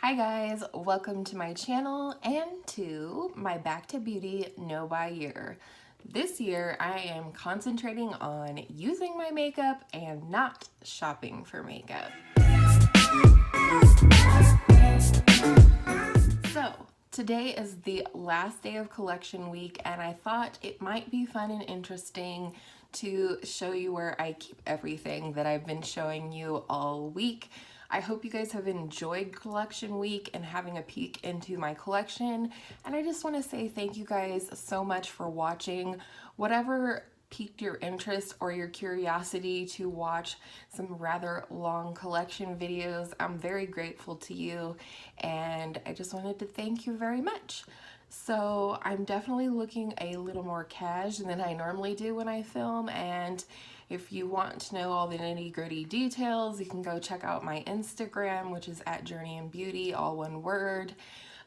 Hi guys, welcome to my channel and to my Back to Beauty No Buy year. This year I am concentrating on using my makeup and not shopping for makeup. So today is the last day of collection week and I thought it might be fun and interesting to show you where I keep everything that I've been showing you all week. I hope you guys have enjoyed collection week and having a peek into my collection. And I just want to say thank you guys so much for watching. Whatever piqued your interest or your curiosity to watch some rather long collection videos, I'm very grateful to you. And I just wanted to thank you very much. So I'm definitely looking a little more cash than I normally do when I film, and if you want to know all the nitty-gritty details, you can go check out my Instagram, which is at Journey and Beauty, all one word.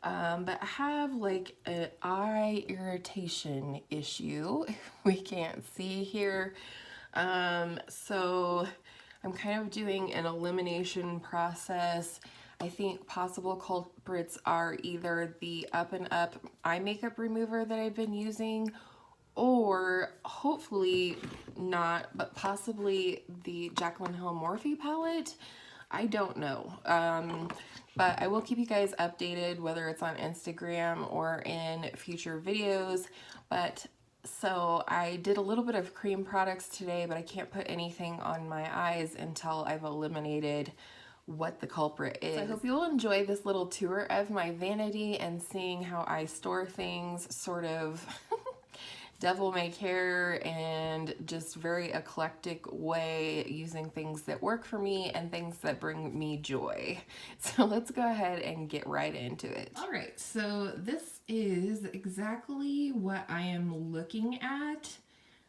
But I have like an eye irritation issue we can't see here. So I'm kind of doing an elimination process. I think possible culprits are either the Up and Up eye makeup remover that I've been using, or hopefully not, but possibly the Jaclyn Hill Morphe palette. I don't know. But I will keep you guys updated, whether it's on Instagram or in future videos. But so I did a little bit of cream products today, but I can't put anything on my eyes until I've eliminated what the culprit is. So I hope you'll enjoy this little tour of my vanity and seeing how I store things, sort of devil may care and just very eclectic way, using things that work for me and things that bring me joy. So let's go ahead and get right into it. All right, so this is exactly what I am looking at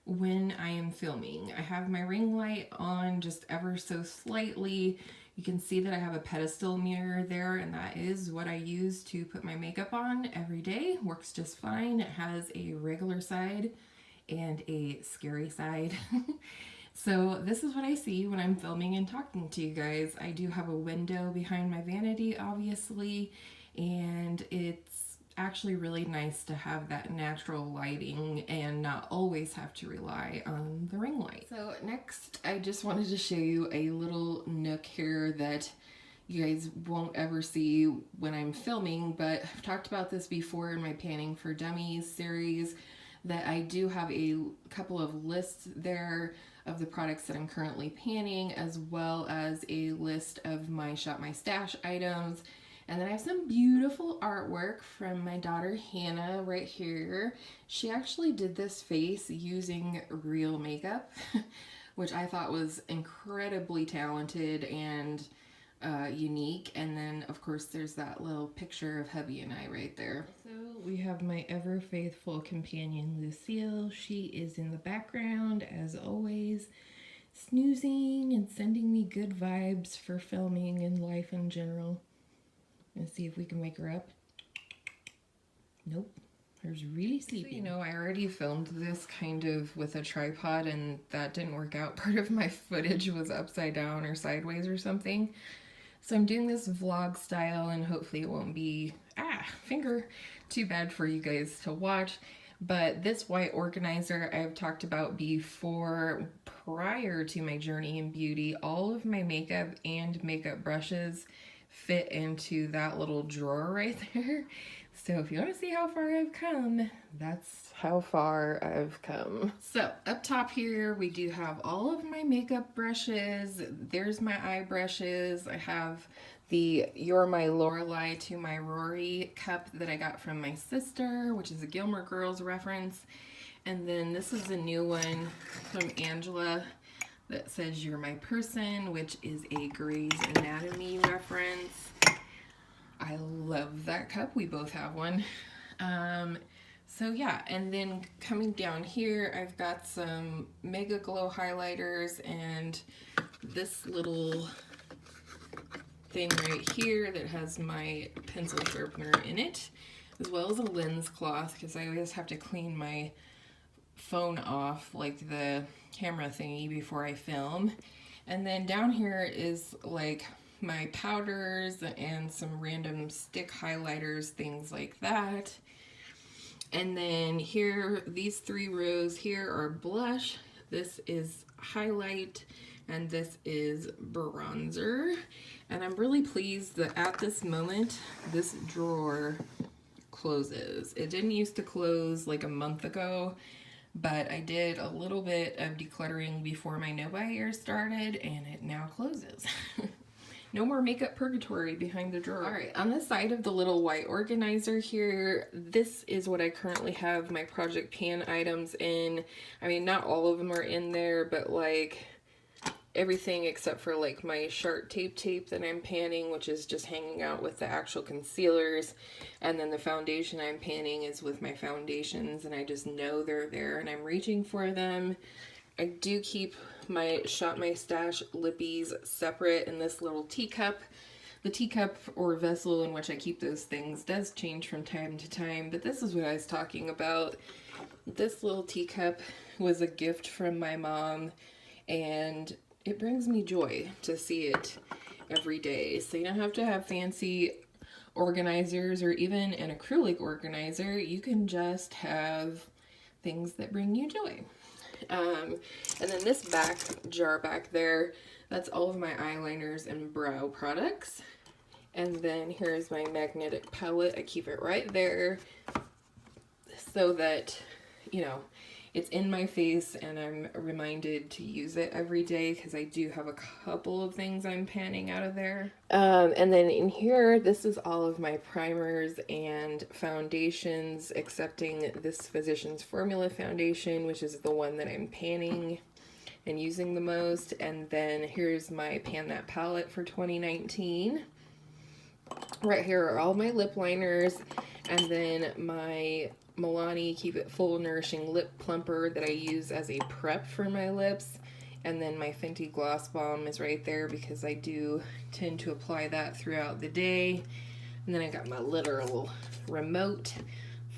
when I am filming. I have my ring light on just ever so slightly. You can see that I have a pedestal mirror there, and that is what I use to put my makeup on every day. Works just fine. It has a regular side and a scary side. So this is what I see when I'm filming and talking to you guys. I do have a window behind my vanity, obviously, and it's actually really nice to have that natural lighting and not always have to rely on the ring light. So next, I just wanted to show you a little nook here that you guys won't ever see when I'm filming, but I've talked about this before in my Panning for Dummies series, that I do have a couple of lists there of the products that I'm currently panning, as well as a list of my Shop My Stash items. And then I have some beautiful artwork from my daughter Hannah right here. She actually did this face using real makeup, which I thought was incredibly talented and unique. And then of course there's that little picture of hubby and I right there. So we have my ever faithful companion Lucille. She is in the background as always, snoozing and sending me good vibes for filming and life in general. Let's see if we can wake her up. Nope, her's really sleepy. So, you know, I already filmed this kind of with a tripod and that didn't work out. Part of my footage was upside down or sideways or something. So I'm doing this vlog style and hopefully it won't be, finger, too bad for you guys to watch. But this white organizer I've talked about before. Prior to my journey in beauty, all of my makeup and makeup brushes fit into that little drawer right there. So if you want to see how far I've come, that's how far I've come. So up top here we do have all of my makeup brushes. There's my eye brushes. I have the You're My Lorelei to My Rory cup that I got from my sister, which is a Gilmore Girls reference. And then this is a new one from Angela that says You're My Person, which is a Grey's Anatomy reference. I love that cup. We both have one. So yeah, and then coming down here, I've got some Mega Glow highlighters and this little thing right here that has my pencil sharpener in it, as well as a lens cloth, because I always have to clean my phone off, like the camera thingy, before I film. And then down here is like my powders and some random stick highlighters, things like that. And then here, these 3 rows here are blush. This is highlight, and this is bronzer. And I'm really pleased that at this moment, this drawer closes. It didn't used to close like a month ago, but I did a little bit of decluttering before my no-buy year started, and it now closes. No more makeup purgatory behind the drawer. All right, on the side of the little white organizer here, this is what I currently have my project pan items in. I mean, not all of them are in there, but like everything except for like my Shark tape that I'm panning, which is just hanging out with the actual concealers. And then the foundation I'm panning is with my foundations, and I just know they're there and I'm reaching for them. I do keep my Shop My Stash lippies separate in this little teacup. The teacup or vessel in which I keep those things does change from time to time, but this is what I was talking about. This little teacup was a gift from my mom, and it brings me joy to see it every day. So you don't have to have fancy organizers or even an acrylic organizer. You can just have things that bring you joy. And then this back jar back there, that's all of my eyeliners and brow products. And then here's my magnetic palette. I keep it right there so that, you know, it's in my face and I'm reminded to use it every day, because I do have a couple of things I'm panning out of there. And then in here, this is all of my primers and foundations, excepting this Physicians Formula foundation, which is the one that I'm panning and using the most. And then here's my Pan That palette for 2019. Right here are all my lip liners, and then my Milani Keep It Full Nourishing Lip Plumper that I use as a prep for my lips. And then my Fenty Gloss Bomb is right there because I do tend to apply that throughout the day. And then I got my literal remote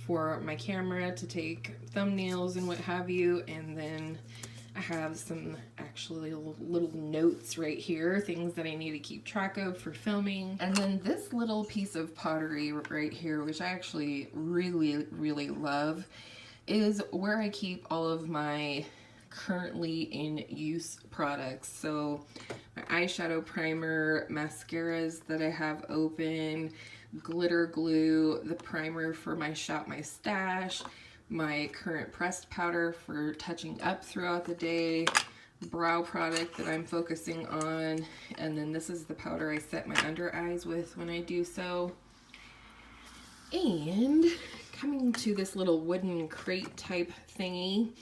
for my camera to take thumbnails and what have you. And then I have some actually little notes right here, things that I need to keep track of for filming. And then this little piece of pottery right here, which I actually really love, is where I keep all of my currently in use products. So my eyeshadow primer, mascaras that I have open, glitter glue, the primer for my Shop My Stash, my current pressed powder for touching up throughout the day, brow product that I'm focusing on, and then this is the powder I set my under eyes with when I do so. And coming to this little wooden crate type thingy,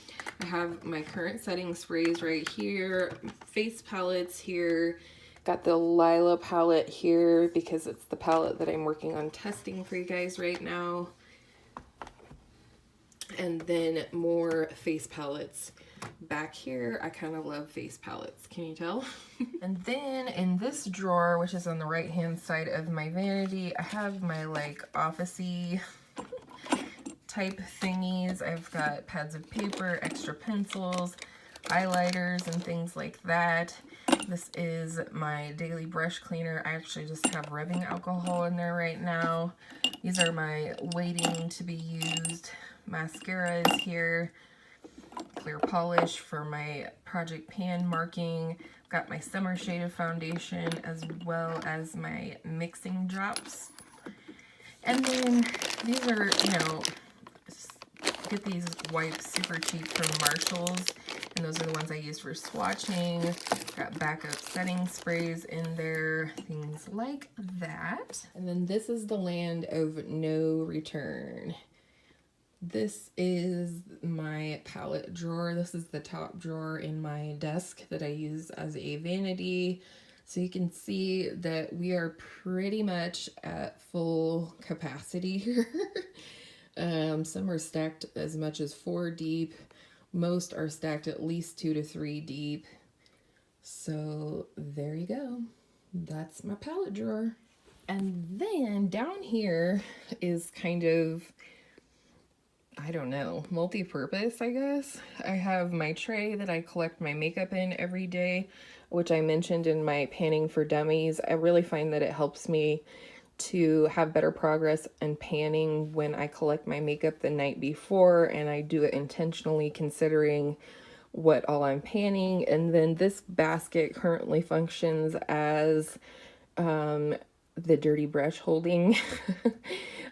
I have my current setting sprays right here, face palettes here, got the Lila palette here because it's the palette that I'm working on testing for you guys right now. And then more face palettes back here. I kind of love face palettes, can you tell? And then in this drawer, which is on the right hand side of my vanity, I have my like office-y type thingies. I've got pads of paper, extra pencils, highlighters, and things like that. This is my daily brush cleaner. I actually just have rubbing alcohol in there right now. These are my waiting to be used mascaras here, clear polish for my project pan marking. Got my summer shaded foundation as well as my mixing drops. And then these are, you know, get these wipes super cheap from Marshalls, and those are the ones I use for swatching. Got backup setting sprays in there, things like that. And then this is the land of no return. This is my palette drawer. This is the top drawer in my desk that I use as a vanity. So you can see that we are pretty much at full capacity here. Some are stacked as much as 4 deep. Most are stacked at least 2 to 3 deep. So there you go. That's my palette drawer. And then down here is kind of, I don't know, multi-purpose, I guess. I have my tray that I collect my makeup in every day, which I mentioned in my panning for dummies. I really find that it helps me to have better progress in panning when I collect my makeup the night before, and I do it intentionally considering what all I'm panning. And then this basket currently functions as the dirty brush holding.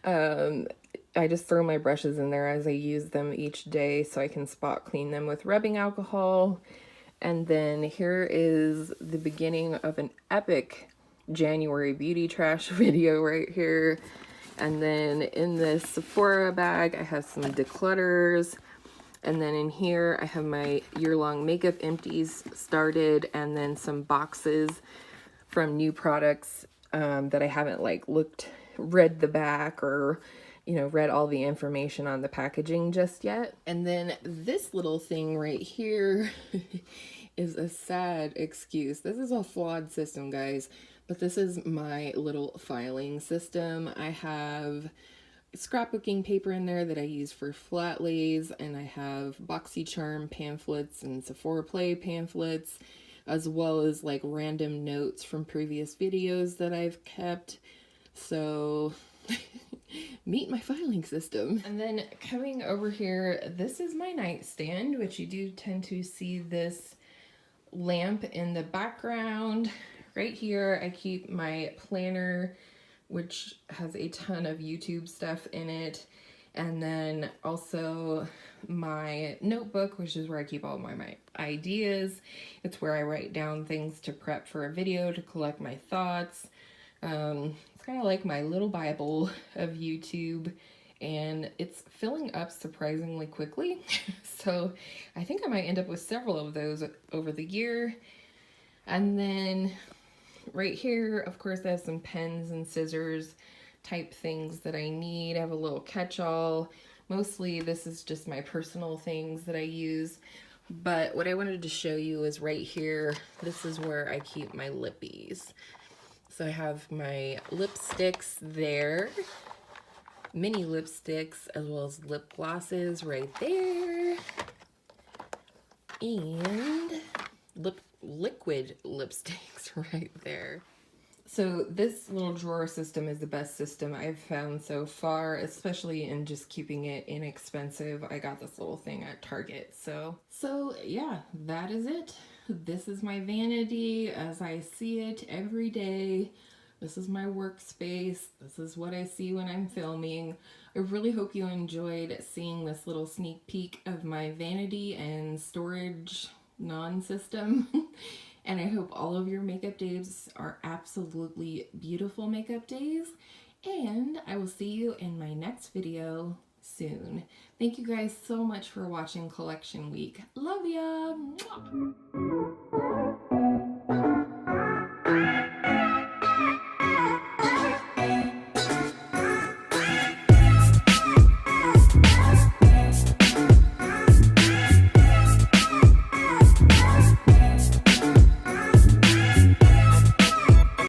I just throw my brushes in there as I use them each day so I can spot clean them with rubbing alcohol. And then here is the beginning of an epic January beauty trash video right here. And then in this Sephora bag, I have some declutters. And then in here, I have my year-long makeup empties started, and then some boxes from new products that I haven't like read the back or, you know, read all the information on the packaging just yet. And then this little thing right here is a sad excuse. This is a flawed system, guys, but this is my little filing system. I have scrapbooking paper in there that I use for flat lays, and I have BoxyCharm pamphlets and Sephora Play pamphlets, as well as like random notes from previous videos that I've kept. So meet my filing system. And then coming over here, this is my nightstand, which you do tend to see this lamp in the background. Right here, I keep my planner, which has a ton of YouTube stuff in it. And then also my notebook, which is where I keep all my ideas. It's where I write down things to prep for a video, to collect my thoughts. It's kind of like my little Bible of YouTube, and it's filling up surprisingly quickly. So I think I might end up with several of those over the year. And then right here, of course, I have some pens and scissors type things that I need. I have a little catch-all. Mostly this is just my personal things that I use. But what I wanted to show you is right here. This is where I keep my lippies. So I have my lipsticks there, mini lipsticks, as well as lip glosses right there, and liquid lipsticks right there. So this little drawer system is the best system I've found so far, especially in just keeping it inexpensive. I got this little thing at Target. So yeah, that is it. This is my vanity as I see it every day. This is my workspace. This is what I see when I'm filming. I really hope you enjoyed seeing this little sneak peek of my vanity and storage non-system. And I hope all of your makeup days are absolutely beautiful makeup days. And I will see you in my next video soon. Thank you guys so much for watching Collection Week. Love ya! Mwah.